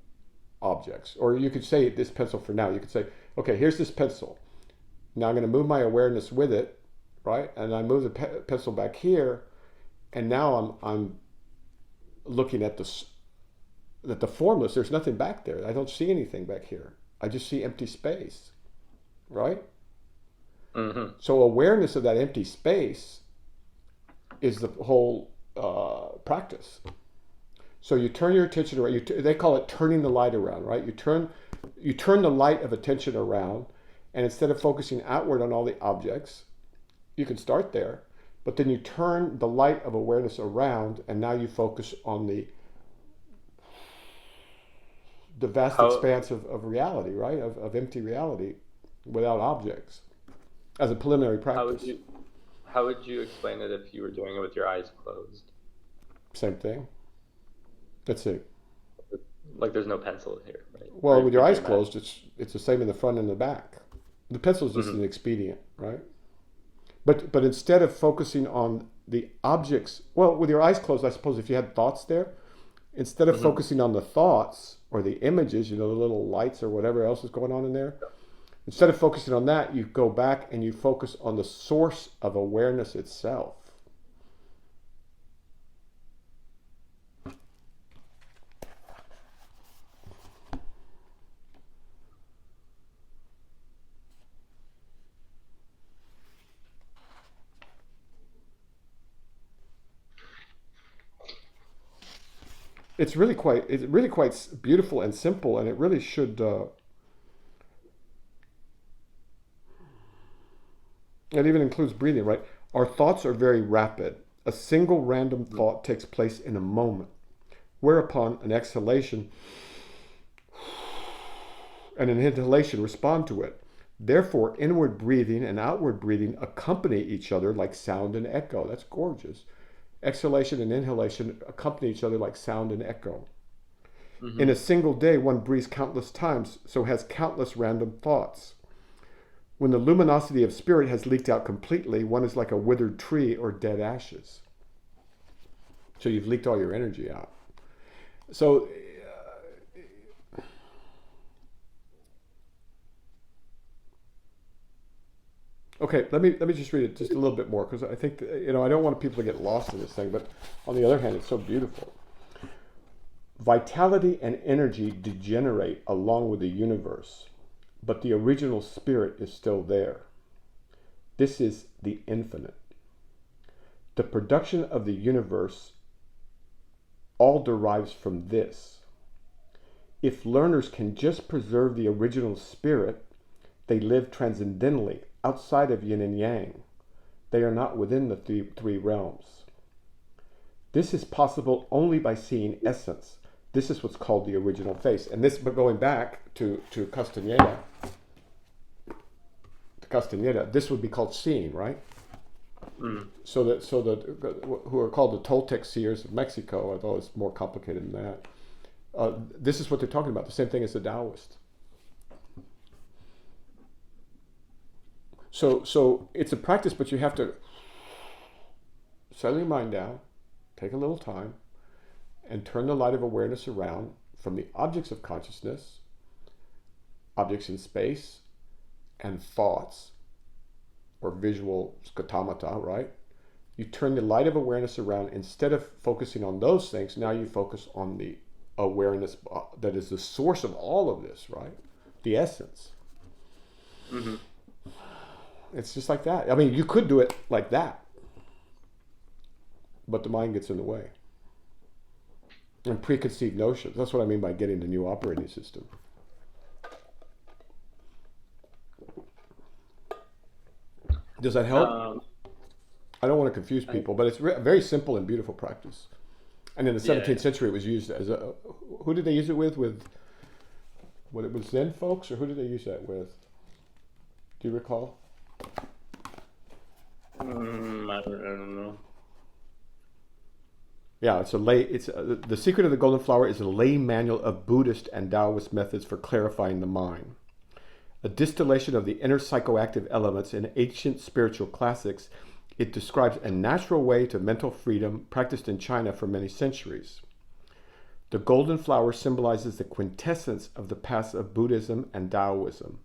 Speaker 1: objects. Or you could say this pencil for now. You could say, okay, here's this pencil. Now I'm going to move my awareness with it, right? And I move the pencil back here, and now I'm looking at the formless. There's nothing back there. I don't see anything back here. I just see empty space, right?
Speaker 2: mm-hmm.
Speaker 1: So awareness of that empty space is the whole practice. So you turn your attention around. They call it turning the light around, right? You turn the light of attention around, and instead of focusing outward on all the objects, you can start there, but then you turn the light of awareness around, and now you focus on the vast expanse of reality, right? Of empty reality without objects as a preliminary practice.
Speaker 2: How would you explain it if you were doing it with your eyes closed?
Speaker 1: Same thing. Let's see.
Speaker 2: Like there's no pencil here, right?
Speaker 1: Well, with your eyes closed, it's the same in the front and the back. The pencil is just
Speaker 2: mm-hmm.
Speaker 1: an expedient, right? But instead of focusing on the objects, well, with your eyes closed, I suppose if you had thoughts there, instead of
Speaker 2: mm-hmm.
Speaker 1: focusing on the thoughts or the images, the little lights or whatever else is going on in there, instead of focusing on that, you go back and you focus on the source of awareness itself. It's really quite beautiful and simple, and it really should. It even includes breathing, right? Our thoughts are very rapid. A single random thought takes place in a moment, whereupon an exhalation and an inhalation respond to it. Therefore, inward breathing and outward breathing accompany each other like sound and echo. That's gorgeous. Exhalation and inhalation accompany each other like sound and echo. Mm-hmm. In a single day, one breathes countless times, so has countless random thoughts. When the luminosity of spirit has leaked out completely, one is like a withered tree or dead ashes. So you've leaked all your energy out. So okay, let me just read it just a little bit more, because I think I don't want people to get lost in this thing. But on the other hand, it's so beautiful. Vitality and energy degenerate along with the universe, but the original spirit is still there. This is the infinite. The production of the universe all derives from this. If learners can just preserve the original spirit, they live transcendentally outside of yin and yang. They are not within the three realms. This is possible only by seeing essence. This is what's called the original face. And this, but going back to Castaneda, this would be called seeing, right?
Speaker 2: Mm.
Speaker 1: So that who are called the Toltec seers of Mexico, although it's more complicated than that. This is what they're talking about. The same thing as the Taoist. So it's a practice, but you have to settle your mind down, take a little time, and turn the light of awareness around from the objects of consciousness, objects in space, and thoughts, or visual scotomata, right? You turn the light of awareness around. Instead of focusing on those things, now you focus on the awareness that is the source of all of this, right? The essence.
Speaker 2: Mm-hmm.
Speaker 1: It's just like that. I mean, you could do it like that. but the mind gets in the way. And preconceived notions. That's what I mean by getting the new operating system. Does that help? I don't want to confuse people, but it's a very simple and beautiful practice. And in the 17th century, it was used as a. Who did they use it with? With what, it was Zen folks, or who did they use that with? Do you recall?
Speaker 2: I don't know.
Speaker 1: Yeah, it's a lay. The Secret of the Golden Flower is a lay manual of Buddhist and Taoist methods for clarifying the mind. A distillation of the inner psychoactive elements in ancient spiritual classics, it describes a natural way to mental freedom practiced in China for many centuries. The golden flower symbolizes the quintessence of the paths of Buddhism and Taoism.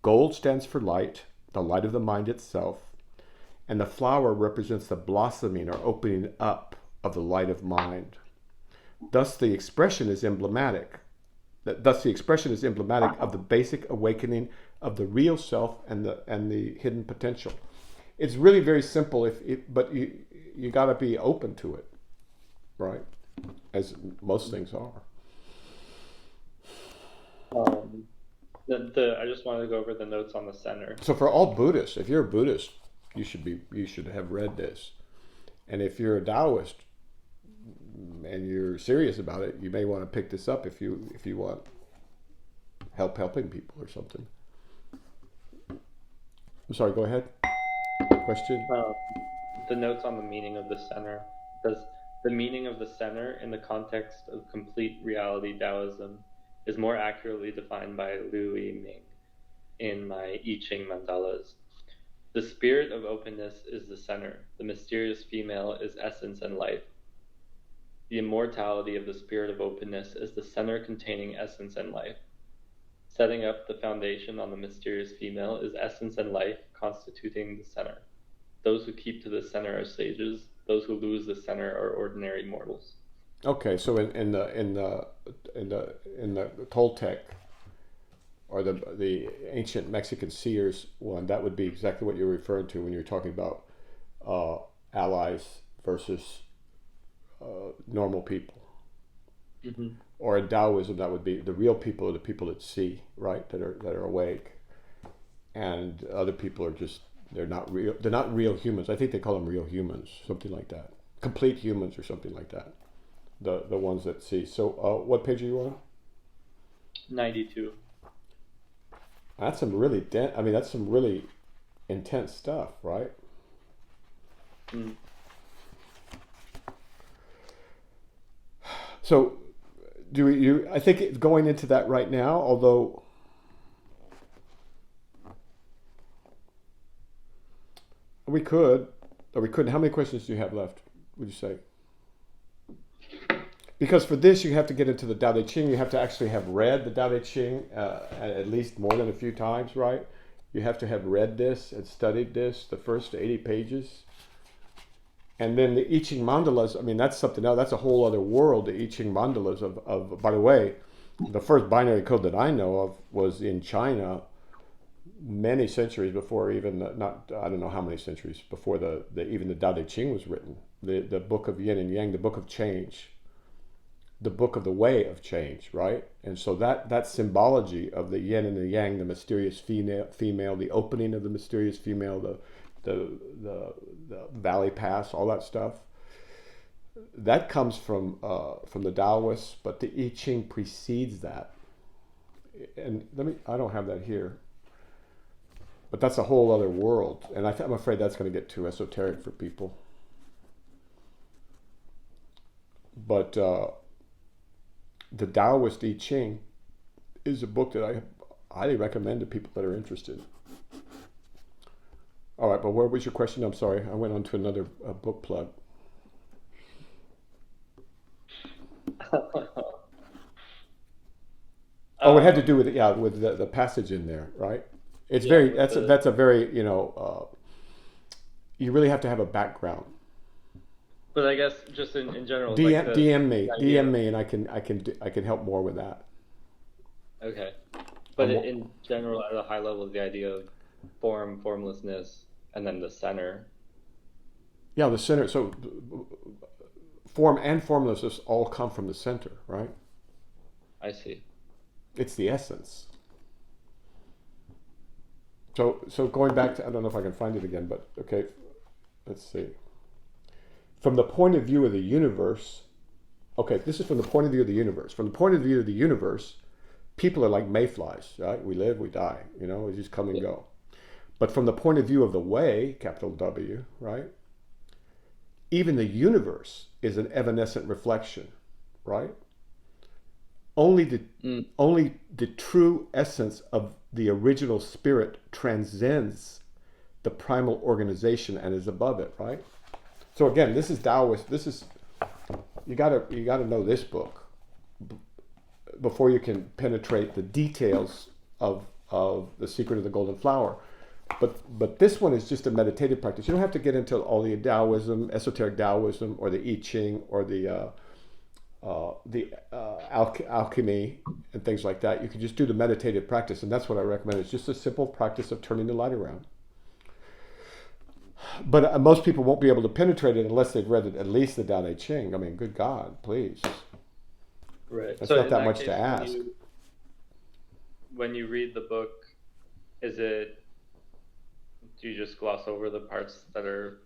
Speaker 1: Gold stands for light, the light of the mind itself, and the flower represents the blossoming or opening up of the light of mind. Thus the expression is emblematic of the basic awakening of the real self and the hidden potential. It's really very simple, but you got to be open to it, right? As most things are.
Speaker 2: I just wanted to go over the notes on the center.
Speaker 1: So for all Buddhists, if you're a Buddhist, you should have read this, and if you're a Taoist and you're serious about it, you may want to pick this up if you want helping people or something. I'm sorry, go ahead. Question?
Speaker 2: The notes on the meaning of the center. Does the meaning of the center in the context of complete reality Taoism is more accurately defined by Liu Yiming in my I Ching mandalas. The spirit of openness is the center. The mysterious female is essence and life. The immortality of the spirit of openness is the center containing essence and life. Setting up the foundation on the mysterious female is essence and life constituting the center. Those who keep to the center are sages. Those who lose the center are ordinary mortals.
Speaker 1: Okay, so in the Toltec or the ancient Mexican seers one, that would be exactly what you're referring to when you're talking about allies versus normal people.
Speaker 2: Mm-hmm.
Speaker 1: Or in Taoism, that would be the real people are the people that see, right? That are awake, and other people are just they're not real. They're not real humans. I think they call them real humans, something like that. Complete humans or something like that. The ones that see. So, what page are you on?
Speaker 2: 92.
Speaker 1: That's some really that's some really intense stuff, right?
Speaker 2: Mm.
Speaker 1: So, I think it's going into that right now, although we could, or we couldn't. How many questions do you have left, would you say? Because for this, you have to get into the Tao Te Ching. You have to actually have read the Tao Te Ching at least more than a few times, right? You have to have read this and studied this, the first 80 pages. And then the I Ching mandalas, that's something else. That's a whole other world, the I Ching mandalas of by the way, the first binary code that I know of was in China many centuries before even, I don't know how many centuries before even the Tao Te Ching was written. The book of yin and yang, the book of change, the book of the way of change, right? And so that symbology of the yin and the yang, the mysterious female, the opening of the mysterious female, the valley pass, all that stuff, that comes from the Taoists, but the I Ching precedes that. And I don't have that here, but that's a whole other world, and I'm afraid that's going to get too esoteric for people. But the Taoist I Ching is a book that I highly recommend to people that are interested. All right, but where was your question? I'm sorry, I went on to another book plug. It had to do with the passage in there, right? It's that's a very you really have to have a background.
Speaker 2: But I guess just in general,
Speaker 1: DM me, and I can help more with that.
Speaker 2: Okay, but in general, at a high level, the idea of form, formlessness, and then the center.
Speaker 1: Yeah, the center. So form and formlessness all come from the center, right?
Speaker 2: I see.
Speaker 1: It's the essence. So going back to, I don't know if I can find it again, but okay, let's see. From the point of view of the universe, okay, this is from the point of view of the universe. From the point of view of the universe, people are like mayflies, right? We live, we die, we just come and
Speaker 2: Yeah.
Speaker 1: go. But from the point of view of the way, capital W, right? Even the universe is an evanescent reflection, right? Only the
Speaker 2: Mm.
Speaker 1: only the true essence of the original spirit transcends the primal organization and is above it, right? So again, this is Taoist. This is you gotta know this book before you can penetrate the details of the secret of the golden flower. But this one is just a meditative practice. You don't have to get into all the Taoism, esoteric Taoism, or the I Ching, or the alchemy and things like that. You can just do the meditative practice, and that's what I recommend. It's just a simple practice of turning the light around. But most people won't be able to penetrate it unless they've read at least the Tao Te Ching. I mean, good God, please.
Speaker 2: Right.
Speaker 1: That's
Speaker 2: So
Speaker 1: not
Speaker 2: in
Speaker 1: that
Speaker 2: that
Speaker 1: much
Speaker 2: case,
Speaker 1: to ask.
Speaker 2: when you read the book, is it, do you just gloss over the parts that are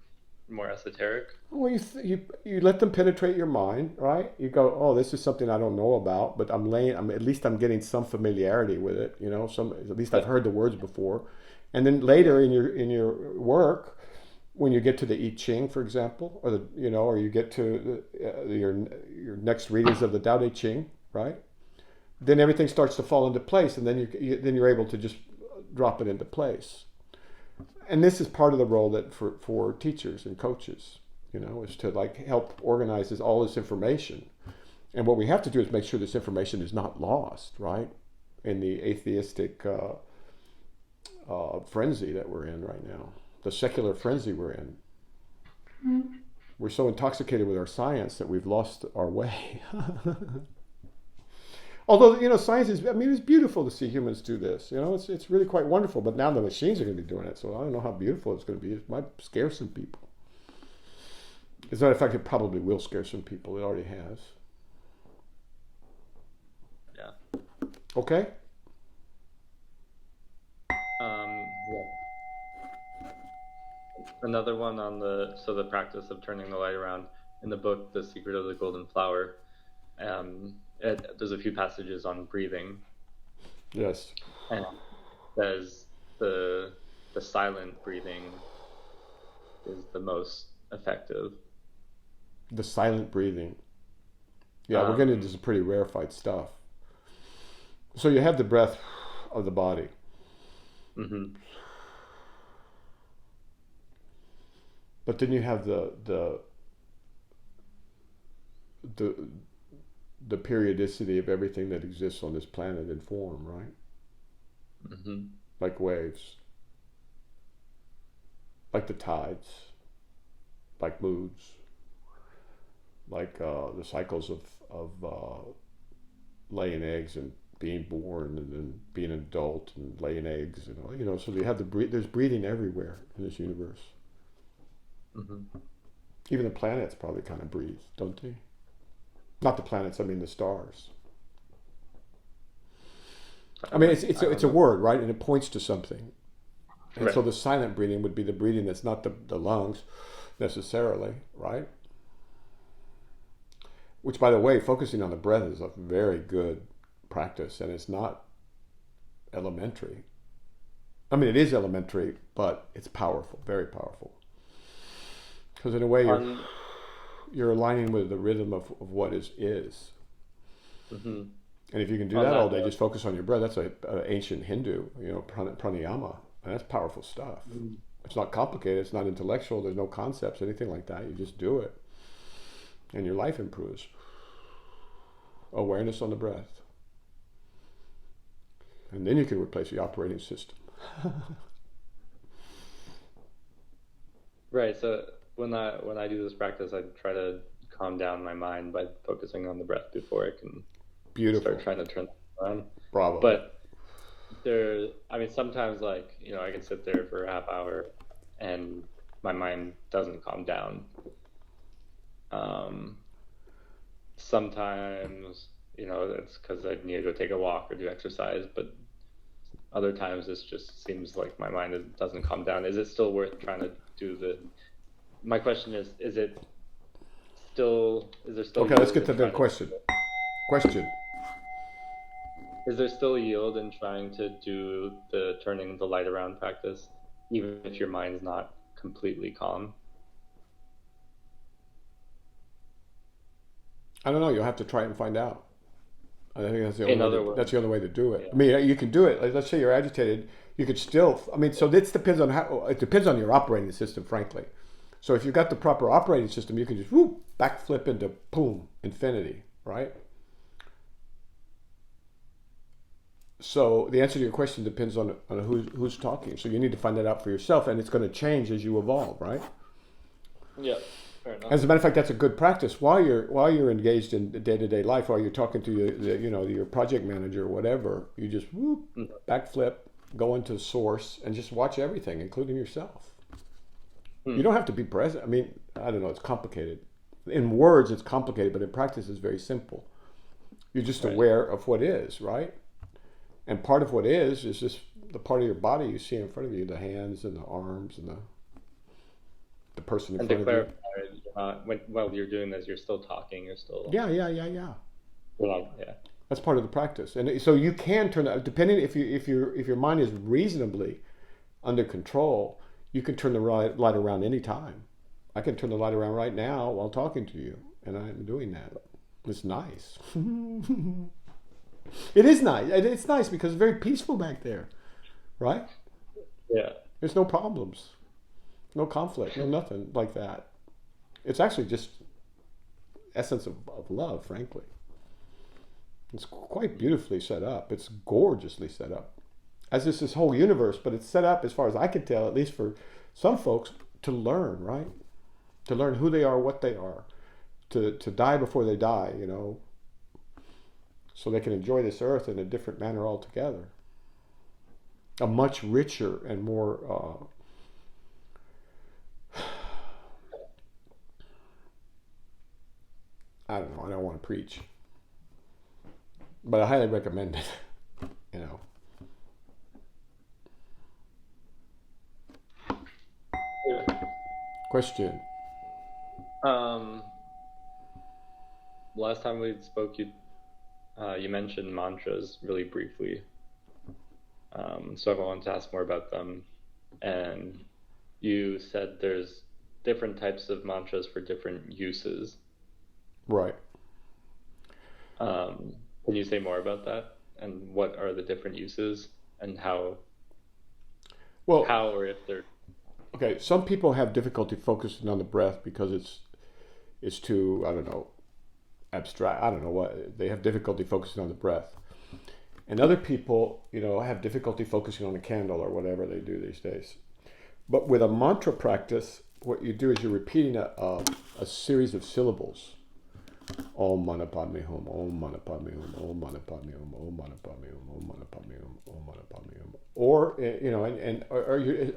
Speaker 2: more esoteric?
Speaker 1: Well, you let them penetrate your mind, right? You go, oh, this is something I don't know about, but at least I'm getting some familiarity with it. At least I've heard the words before, and then later in your work, when you get to the I Ching, for example, or you get to your next readings of the Tao Te Ching, right? Then everything starts to fall into place, and then you're able to just drop it into place. And this is part of the role that for teachers and coaches, is to like help organize all this information. And what we have to do is make sure this information is not lost, right? In the atheistic frenzy that we're in right now, the secular frenzy we're in. Mm-hmm. We're so intoxicated with our science that we've lost our way. Although, science is, it's beautiful to see humans do this. It's really quite wonderful. But now the machines are going to be doing it. So I don't know how beautiful it's going to be. It might scare some people. As a matter of fact, it probably will scare some people. It already has.
Speaker 2: Yeah.
Speaker 1: Okay?
Speaker 2: Yeah. Another one on the practice of turning the light around. In the book, The Secret of the Golden Flower, there's a few passages on breathing.
Speaker 1: Yes.
Speaker 2: And it says the silent breathing is the most effective.
Speaker 1: The silent breathing. Yeah, we're getting into some pretty rarefied stuff. So you have the breath of the body.
Speaker 2: Mm-hmm.
Speaker 1: But then you have the periodicity of everything that exists on this planet in form, right?
Speaker 2: Mm-hmm.
Speaker 1: Like waves, like the tides, like moods, like the cycles of laying eggs and being born, and then being an adult and laying eggs, So you have there's breathing everywhere in this universe.
Speaker 2: Mm-hmm.
Speaker 1: Even the planets probably kind of breathe, don't they? Not the planets, I mean the stars. I mean, it's a word, right? And it points to something. And
Speaker 2: right.
Speaker 1: So the silent breathing would be the breathing that's not the lungs necessarily, right? Which, by the way, focusing on the breath is a very good practice, and it's not elementary. I mean, it is elementary, but it's powerful, very powerful. Because in a way, you're aligning with the rhythm of what is.
Speaker 2: Mm-hmm.
Speaker 1: And if you can do that all day, just focus on your breath. That's an ancient Hindu, pranayama, and that's powerful stuff. Mm-hmm. It's not complicated. It's not intellectual. There's no concepts, anything like that. You just do it, and your life improves. Awareness on the breath, and then you can replace the operating system.
Speaker 2: Right. So when I do this practice, I try to calm down my mind by focusing on the breath before I can start trying to turn it around.
Speaker 1: Bravo.
Speaker 2: But sometimes I can sit there for a half hour and my mind doesn't calm down. Um, Sometimes, it's because I need to go take a walk or do exercise, but other times it just seems like my mind doesn't calm down. Is it still worth trying to do my question is there still
Speaker 1: Okay, let's
Speaker 2: yield
Speaker 1: get to
Speaker 2: in
Speaker 1: the
Speaker 2: trying to,
Speaker 1: question.
Speaker 2: is there still yield in trying to do the turning the light around practice, even if your mind's not completely calm?
Speaker 1: I don't know. You'll have to try it and find out. I think
Speaker 2: In other
Speaker 1: that's
Speaker 2: words,
Speaker 1: the only way to do it.
Speaker 2: yeah.
Speaker 1: I mean, you can do it. Like, let's say you're agitated, you could still. I mean, so this depends on how. It depends on your operating system, frankly. So if you've got the proper operating system, you can just whoop backflip into boom infinity, right? So the answer to your question depends on who's talking. So you need to find that out for yourself, and it's going to change as you evolve, right?
Speaker 2: Yeah, fair enough.
Speaker 1: As a matter of fact, that's a good practice while you're engaged in day-to-day life, while you're talking to your project manager or whatever. You just whoop, backflip, go into source, and just watch everything, including yourself. You don't have to be present. I mean, I don't know. It's complicated. In words, it's complicated, but in practice, it's very simple. You're just
Speaker 2: Right.
Speaker 1: aware of what is, right? And part of what is just the part of your body you see in front of you, the hands and the arms and the person in
Speaker 2: And to
Speaker 1: front of you.
Speaker 2: clarify, while you're doing this, you're still talking. You're still,
Speaker 1: Yeah.
Speaker 2: yeah.
Speaker 1: That's part of the practice, and so you can turn that. Depending if your mind is reasonably under control, you can turn the light around anytime. I can turn the light around right now while talking to you, and I'm doing that. It's nice. It is nice. It's nice because it's very peaceful back there, right?
Speaker 2: Yeah.
Speaker 1: There's no problems, no conflict, no nothing like that. It's actually just essence of love, frankly. It's quite beautifully set up. It's gorgeously set up. As is this whole universe, but it's set up, as far as I can tell, at least for some folks, to learn, right? To learn who they are, what they are, to die before they die, so they can enjoy this earth in a different manner altogether. A much richer and more, I don't know, I don't want to preach, but I highly recommend it, you know.
Speaker 2: Yeah.
Speaker 1: Question.
Speaker 2: Last time we spoke, you mentioned mantras really briefly. So I wanted to ask more about them. And you said there's different types of mantras for different uses.
Speaker 1: Right.
Speaker 2: Can you say more about that? And what are the different uses and
Speaker 1: Well,
Speaker 2: or if they're...
Speaker 1: okay, some people have difficulty focusing on the breath because it's too, I don't know, abstract. I don't know what. They have difficulty focusing on the breath. And other people, have difficulty focusing on a candle or whatever they do these days. But with a mantra practice, what you do is you're repeating a series of syllables. Om mani padme hum, om mani padme hum, om mani padme hum, om mani padme hum, om mani padme hum, om mani padme hum. Or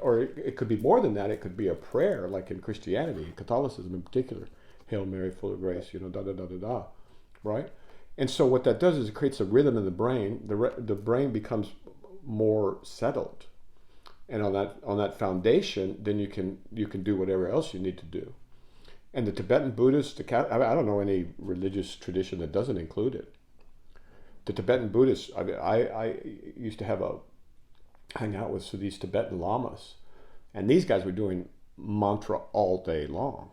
Speaker 1: or it could be more than that. It could be a prayer, like in Christianity, Catholicism in particular. Hail Mary, full of grace, da da da da da, right? And so what that does is it creates a rhythm in the brain. The brain becomes more settled, and on that foundation, then you can do whatever else you need to do. And the Tibetan Buddhists, I don't know any religious tradition that doesn't include it. The Tibetan Buddhists, I used to hang out with these Tibetan lamas, and these guys were doing mantra all day long.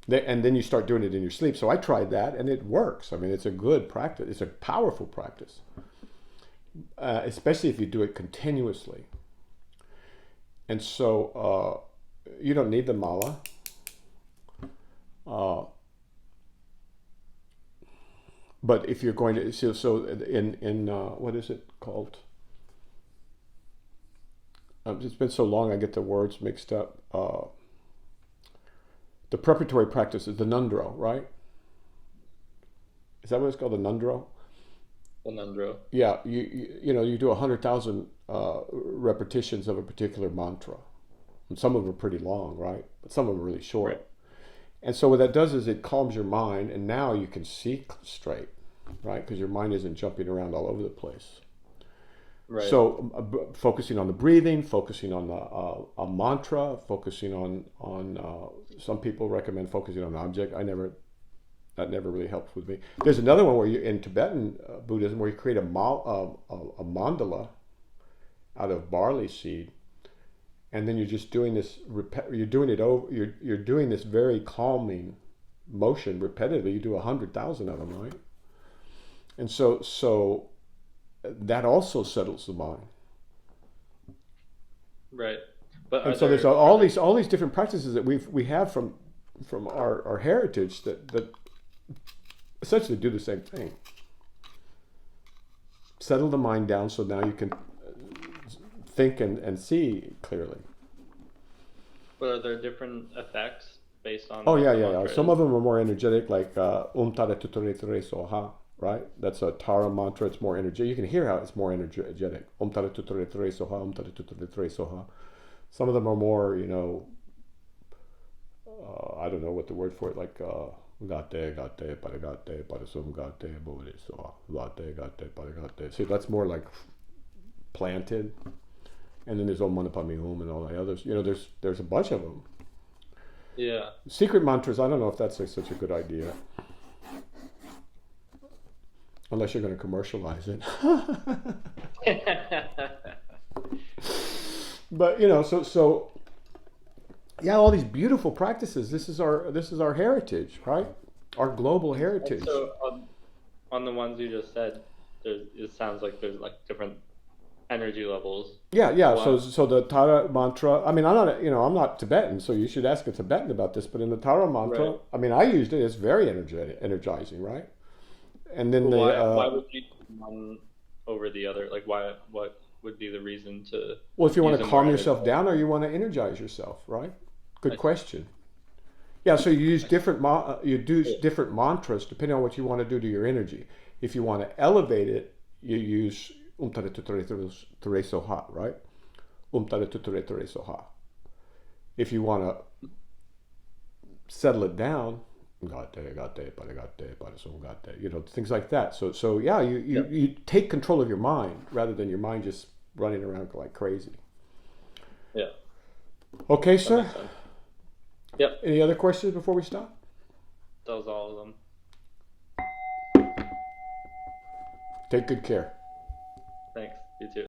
Speaker 1: And then you start doing it in your sleep. So I tried that, and it works. I mean, it's a good practice. It's a powerful practice, especially if you do it continuously. And so you don't need the mala. But if you're going to, so in what is it called? It's been so long, I get the words mixed up. The preparatory practice is the nundro, right? Is that what it's called, the nundro?
Speaker 2: The nundro.
Speaker 1: Yeah, you do 100,000 repetitions of a particular mantra, And some of them are pretty long, right? But some of them are really short.
Speaker 2: Right.
Speaker 1: And so what that does is it calms your mind, and now you can see straight, right? Because your mind isn't jumping around all over the place.
Speaker 2: Right.
Speaker 1: So focusing on the breathing, focusing on a mantra, focusing on some people recommend focusing on an object. That never really helps with me. There's another one where you in Tibetan Buddhism where you create a mandala out of barley seed, and then you're just doing this. You're doing it over. You're doing this very calming motion repetitively. You do 100,000 of them, right? And so that also settles the mind.
Speaker 2: Right. But
Speaker 1: And so there's all these different practices that we have from our heritage that essentially do the same thing. Settle the mind down so now you can think and see clearly.
Speaker 2: But are there different effects based on?
Speaker 1: Oh
Speaker 2: what
Speaker 1: yeah,
Speaker 2: the
Speaker 1: yeah,
Speaker 2: mantra
Speaker 1: yeah.
Speaker 2: is?
Speaker 1: Some of them are more energetic, like Tare Tuture Ture Soha, right? That's a Tara mantra. It's more energetic. You can hear how it's more energetic. Tare Tuture Ture Soha, Tare Tuture Ture Soha. Some of them are more, I don't know what the word for it, like gate, paragate, parasum gate, bodhi soha, gate, paragate. See, that's more like planted. And then there's Om Mani Padme Hum and all the others. There's a bunch of them.
Speaker 2: Yeah.
Speaker 1: Secret mantras, I don't know if that's such a good idea. Unless you're going to commercialize it. But so yeah, all these beautiful practices. This is our heritage, right? Our global heritage.
Speaker 2: So on the ones you just said, it sounds like there's like different energy levels.
Speaker 1: Yeah.
Speaker 2: Wow.
Speaker 1: So the Tara mantra. I mean, I'm not Tibetan, so you should ask a Tibetan about this. But in the Tara mantra,
Speaker 2: Right.
Speaker 1: I mean, I used it. It's very energizing, right? And then
Speaker 2: Why would you do one over the other? Like what would be the reason to
Speaker 1: well, if you want
Speaker 2: use
Speaker 1: to
Speaker 2: a
Speaker 1: calm
Speaker 2: more
Speaker 1: yourself
Speaker 2: energetic?
Speaker 1: down or you want to energize yourself, right? Good
Speaker 2: I
Speaker 1: question. Yeah, so you use
Speaker 2: see.
Speaker 1: different mantras depending on what you want to do to your energy. If you want to elevate it, you use Tare Tuture Ture Soha, right? Tare Tuture Ture Soha. If you want to settle it down, gate, paragate, parasum gate, things like that. So yeah,
Speaker 2: Yeah.
Speaker 1: you take control of your mind rather than your mind just running around like crazy.
Speaker 2: Yeah.
Speaker 1: Okay,
Speaker 2: That
Speaker 1: sir.
Speaker 2: makes sense. Yep.
Speaker 1: Any other questions before we stop?
Speaker 2: That was all of them.
Speaker 1: Take good care.
Speaker 2: Thanks. You too.